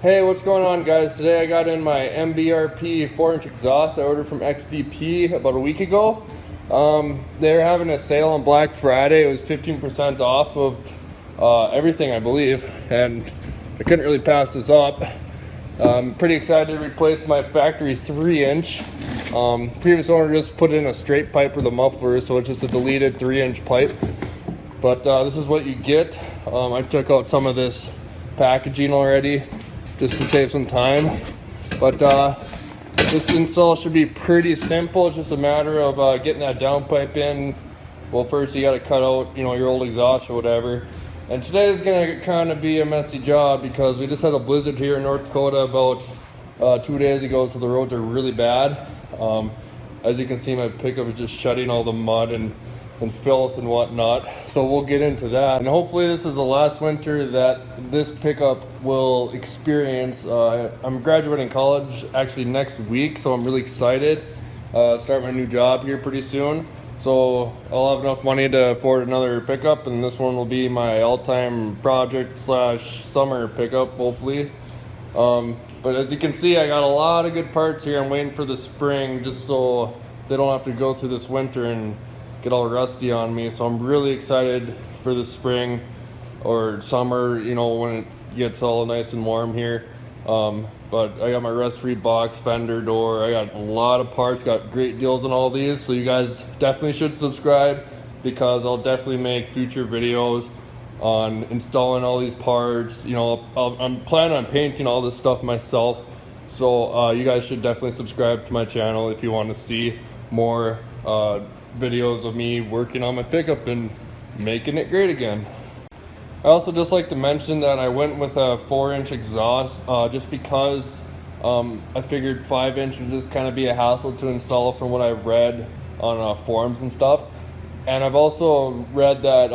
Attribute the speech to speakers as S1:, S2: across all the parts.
S1: Hey, what's going on, guys? Today I got in my MBRP 4-inch exhaust I ordered from XDP about a week ago. They're having a sale on Black Friday. It was 15% off of everything, I believe, and I couldn't really pass this up. I'm pretty excited to replace my factory 3-inch. Previous owner just put in a straight pipe with a muffler, so it's just a deleted 3-inch pipe. But this is what you get. I took out some of this packaging already, just to save some time. But this install should be pretty simple. It's just a matter of getting that downpipe in. Well, first you got to cut out, your old exhaust or whatever. And today is going to kind of be a messy job because we just had a blizzard here in North Dakota about 2 days ago, so the roads are really bad. As you can see, my pickup is just shutting all the mud and filth and whatnot, so we'll get into that. And hopefully this is the last winter that this pickup will experience. I'm graduating college actually next week, so I'm really excited. Start my new job here pretty soon, so I'll have enough money to afford another pickup, and this one will be my all-time project / summer pickup, hopefully. But as you can see, I got a lot of good parts here. I'm waiting for the spring just so they don't have to go through this winter and get all rusty on me. So I'm really excited for the spring or summer, when it gets all nice and warm here. But I got my rust-free box, fender, door. I got a lot of parts, got great deals on all these. So you guys definitely should subscribe because I'll definitely make future videos on installing all these parts. I'm planning on painting all this stuff myself. So you guys should definitely subscribe to my channel if you want to see more videos of me working on my pickup and making it great again. I also just like to mention that I went with a 4-inch exhaust just because I figured 5-inch would just kind of be a hassle to install from what I've read on forums and stuff. And I've also read that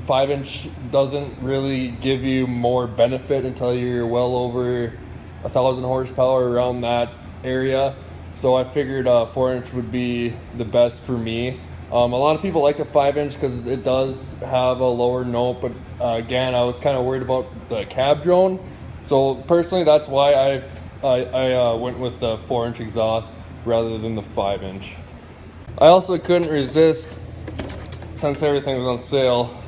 S1: 5-inch doesn't really give you more benefit until you're well over 1,000 horsepower around that area. So I figured 4-inch would be the best for me. A lot of people like the 5-inch because it does have a lower note, but again, I was kind of worried about the cab drone. So personally, that's why I went with the 4-inch exhaust rather than the 5-inch. I also couldn't resist, since everything was on sale,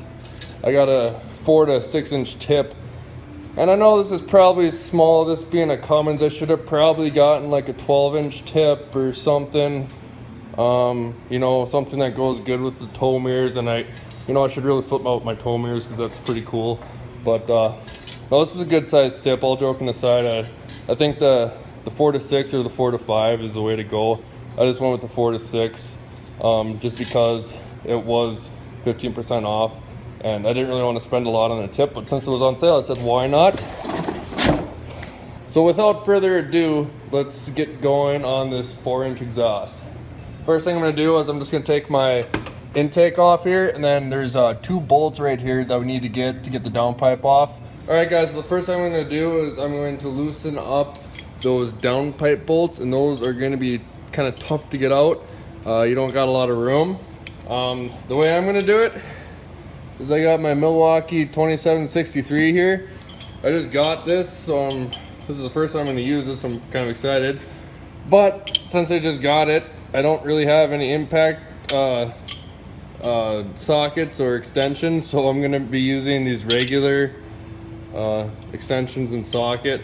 S1: I got a 4 to 6-inch tip. And I know this is probably small, this being a Cummins. I should have probably gotten like a 12-inch tip or something. Something that goes good with the tow mirrors. And I should really flip out my tow mirrors because that's pretty cool. But no, this is a good size tip. All joking aside, I think the 4 to 6 or the 4 to 5 is the way to go. I just went with the 4 to 6 just because it was 15% off. And I didn't really want to spend a lot on a tip, but since it was on sale, I said, why not? So without further ado, let's get going on this 4-inch exhaust. First thing I'm going to do is I'm just going to take my intake off here, and then there's 2 bolts right here that we need to get the downpipe off. Alright guys, the first thing I'm going to do is I'm going to loosen up those downpipe bolts, and those are going to be kind of tough to get out. You don't got a lot of room. The way I'm going to do it is I got my Milwaukee 2763 here. I just got this, so this is the first time I'm going to use this. I'm kind of excited. But since I just got it, I don't really have any impact sockets or extensions, so I'm going to be using these regular extensions and socket.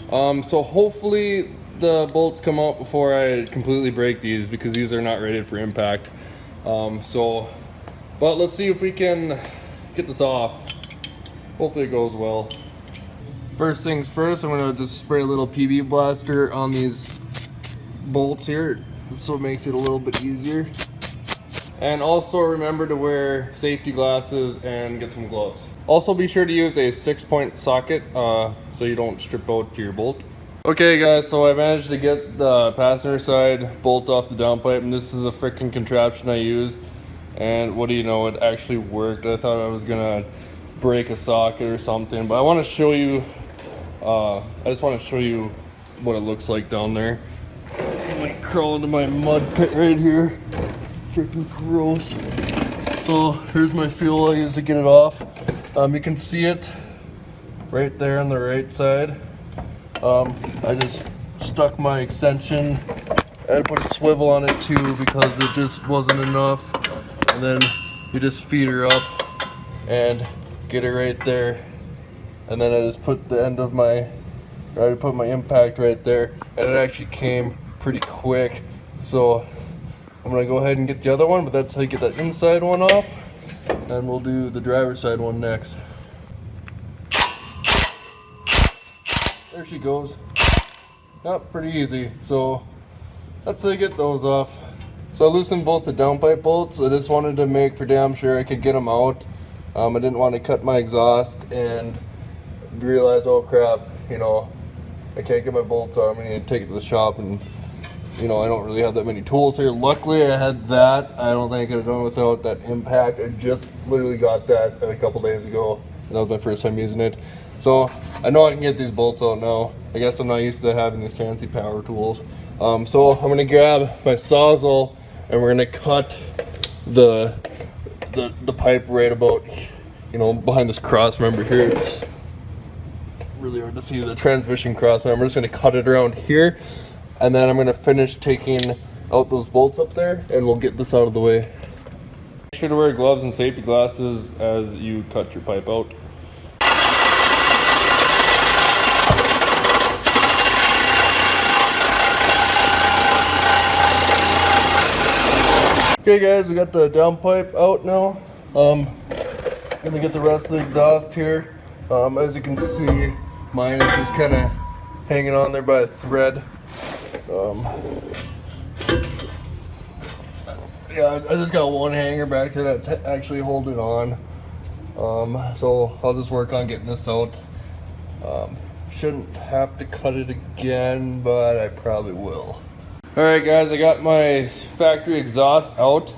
S1: So hopefully the bolts come out before I completely break these because these are not rated for impact. But let's see if we can get this off. Hopefully it goes well. First things first, I'm going to just spray a little PB blaster on these bolts here. This so it makes it a little bit easier. And also remember to wear safety glasses and get some gloves. Also be sure to use a 6-point socket so you don't strip out your bolt. Okay guys, so I managed to get the passenger side bolt off the downpipe, and this is a freaking contraption I used. And what do you know, it actually worked. I thought I was gonna break a socket or something, but I want to show you I just want to show you what it looks like down there. I'm gonna crawl into my mud pit right here. Freaking gross. So here's my fuel I use to get it off. You can see it right there on the right side. I just stuck my extension. I had to put a swivel on it too because it just wasn't enough. And then you just feed her up and get it right there. And then I just put the end of my, I put my impact right there, and it actually came pretty quick. So I'm gonna go ahead and get the other one, but that's how you get that inside one off. And we'll do the driver's side one next. There she goes. Not pretty easy. So that's how you get those off. So I loosened both the downpipe bolts. I just wanted to make for damn sure I could get them out. I didn't want to cut my exhaust and realize, oh crap, you know, I can't get my bolts out. I'm gonna need to take it to the shop, and you know, I don't really have that many tools here. Luckily I had that. I don't think I could have done without that impact. I just literally got that a couple days ago, and that was my first time using it. So I know I can get these bolts out now. I guess I'm not used to having these fancy power tools. So I'm gonna grab my Sawzall and we're gonna cut the pipe right about, you know, behind this cross member here. It's really hard to see the transmission cross member. I'm just gonna cut it around here, and then I'm gonna finish taking out those bolts up there, and we'll get this out of the way. Make sure to wear gloves and safety glasses as you cut your pipe out. Okay guys, we got the downpipe out now. Gonna get the rest of the exhaust here. As you can see, mine is just kind of hanging on there by a thread. Yeah, I just got one hanger back there that's actually holding on. So I'll just work on getting this out. Shouldn't have to cut it again, but I probably will. Alright guys, I got my factory exhaust out,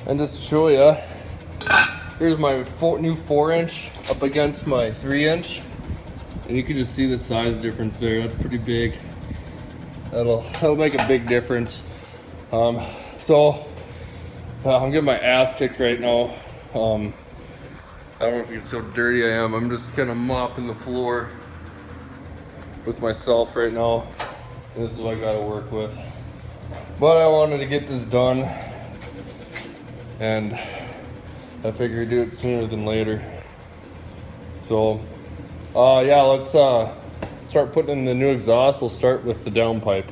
S1: and just to show you, here's my new 4-inch up against my 3-inch, and you can just see the size difference there. That's pretty big. That'll make a big difference. So I'm getting my ass kicked right now. I don't know if you can see how dirty I am. I'm just kind of mopping the floor with myself right now. And this is what I gotta work with. But I wanted to get this done, and I figured I'd do it sooner than later. So yeah, let's start putting in the new exhaust. We'll start with the downpipe.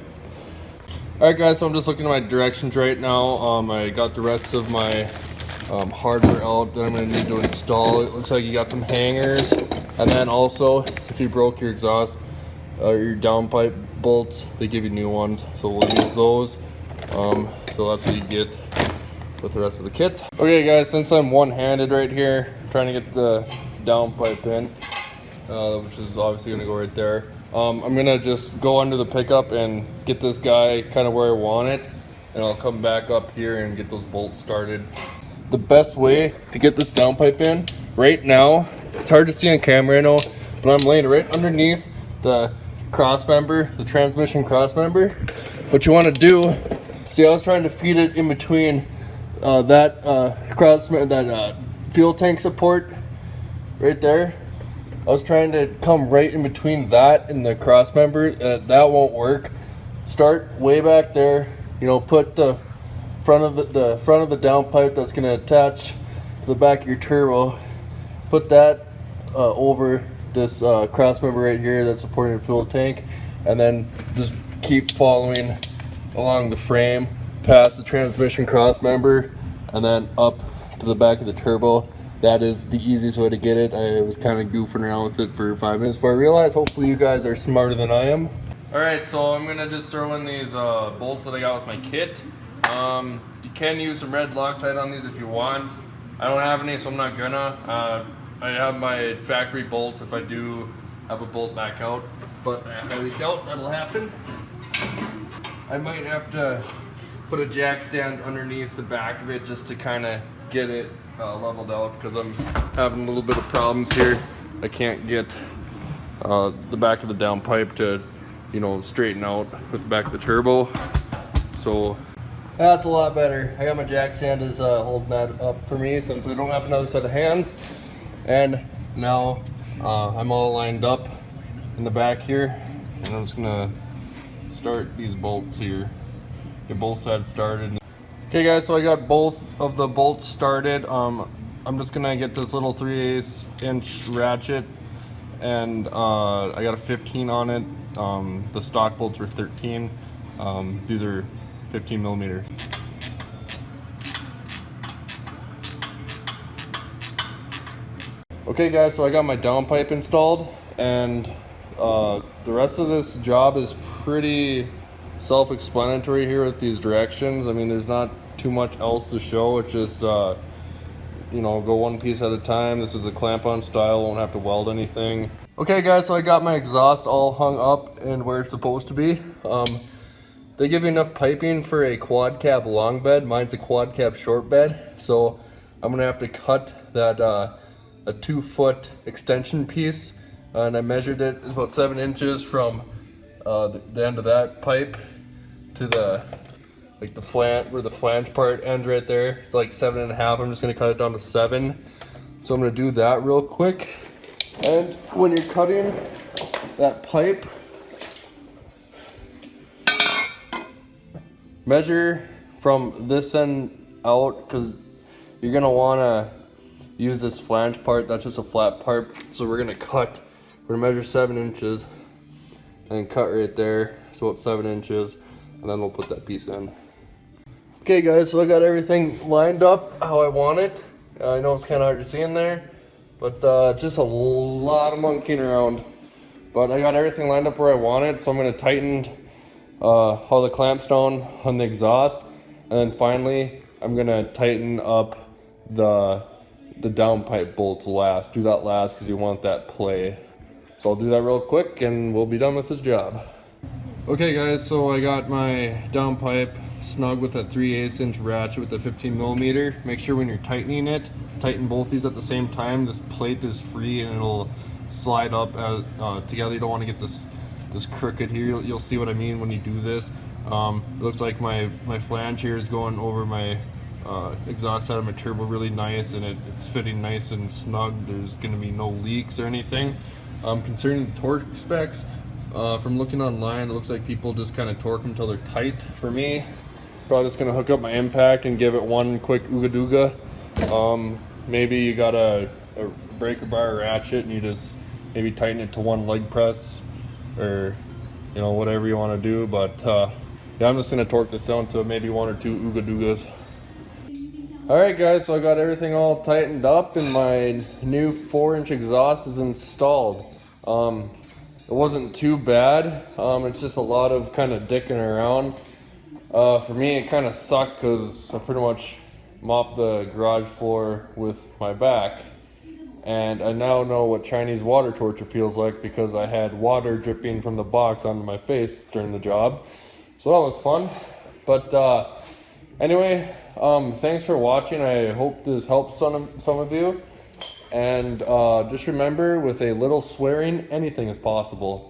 S1: Alright guys, so I'm just looking at my directions right now. I got the rest of my hardware out that I'm going to need to install. It looks like you got some hangers, and then also if you broke your exhaust your downpipe bolts, they give you new ones, so we'll use those. So that's what you get with the rest of the kit. Okay guys, since I'm one-handed right here trying to get the downpipe in, which is obviously going to go right there, I'm going to just go under the pickup and get this guy kind of where I want it, and I'll come back up here and get those bolts started. The best way to get this downpipe in right now, it's hard to see on camera I know, but I'm laying it right underneath the cross member, the transmission cross member. What you want to do, see, I was trying to feed it in between that fuel tank support right there. I was trying to come right in between that and the cross member. That won't work. Start way back there. You know, put the front of the downpipe that's going to attach to the back of your turbo. Put that over this cross member right here that's supporting the fuel tank, and then just keep following along the frame past the transmission cross member and then up to the back of the turbo. That is the easiest way to get it. I was kind of goofing around with it for 5 minutes before I realized. Hopefully you guys are smarter than I am. Alright, so I'm gonna just throw in these bolts that I got with my kit. You can use some red Loctite on these if you want. I don't have any, so I'm not gonna. I have my factory bolts if I do have a bolt back out, but I highly doubt that'll happen. I might have to put a jack stand underneath the back of it just to kind of get it leveled out, because I'm having a little bit of problems here. I can't get the back of the downpipe to, you know, straighten out with the back of the turbo. So that's a lot better. I got my jack stand is holding that up for me since I don't have another set of hands. And now I'm all lined up in the back here. And I'm just gonna start these bolts here. Get both sides started. Okay guys, so I got both of the bolts started. I'm just gonna get this little 3/8 inch ratchet, and I got a 15 on it. The stock bolts were 13. These are 15 millimeters. Okay guys, so I got my downpipe installed, and the rest of this job is pretty self-explanatory here with these directions. I mean, there's not too much else to show. It's just you know, go one piece at a time. This is a clamp-on style, won't have to weld anything. Okay guys, so I got my exhaust all hung up and where it's supposed to be. They give you enough piping for a quad cab long bed. Mine's a quad cab short bed, so I'm gonna have to cut that a 2-foot extension piece, and I measured it. It's about 7 inches from the end of that pipe to the where the flange part ends right there. It's like 7.5. I'm just gonna cut it down to 7. So I'm gonna do that real quick. And when you're cutting that pipe, measure from this end out, because you're gonna wanna use this flange part. That's just a flat part. So we're gonna measure 7 inches and cut right there. So it's 7 inches, and then we'll put that piece in. Okay guys, so I got everything lined up how I want it. I know it's kind of hard to see in there, but just a lot of monkeying around. But I got everything lined up where I want it, so I'm gonna tighten all the clamps down on the exhaust, and then finally I'm gonna tighten up the downpipe bolts last. Do that last because you want that play. So I'll do that real quick and we'll be done with this job. Okay guys, so I got my downpipe snug with a 3/8 inch ratchet with a 15 millimeter. Make sure when you're tightening it, tighten both these at the same time. This plate is free and it'll slide up together. You don't want to get this crooked here. You'll see what I mean when you do this. It looks like my flange here is going over my exhaust side of my turbo really nice, and it's fitting nice and snug. There's going to be no leaks or anything. Concerning the torque specs, from looking online, it looks like people just kind of torque them until they're tight. For me, probably just going to hook up my impact and give it one quick ooga dooga. Maybe you got a breaker bar ratchet and you just maybe tighten it to one leg press, or you know, whatever you want to do. But yeah, I'm just going to torque this down to maybe 1 or 2 ooga doogas. Alright guys, so I got everything all tightened up and my new 4-inch exhaust is installed. It wasn't too bad. It's just a lot of kind of dicking around. For me, it kind of sucked because I pretty much mopped the garage floor with my back. And I now know what Chinese water torture feels like because I had water dripping from the box onto my face during the job. So that was fun. But anyway, thanks for watching. I hope this helps some of you. And just remember, with a little swearing, anything is possible.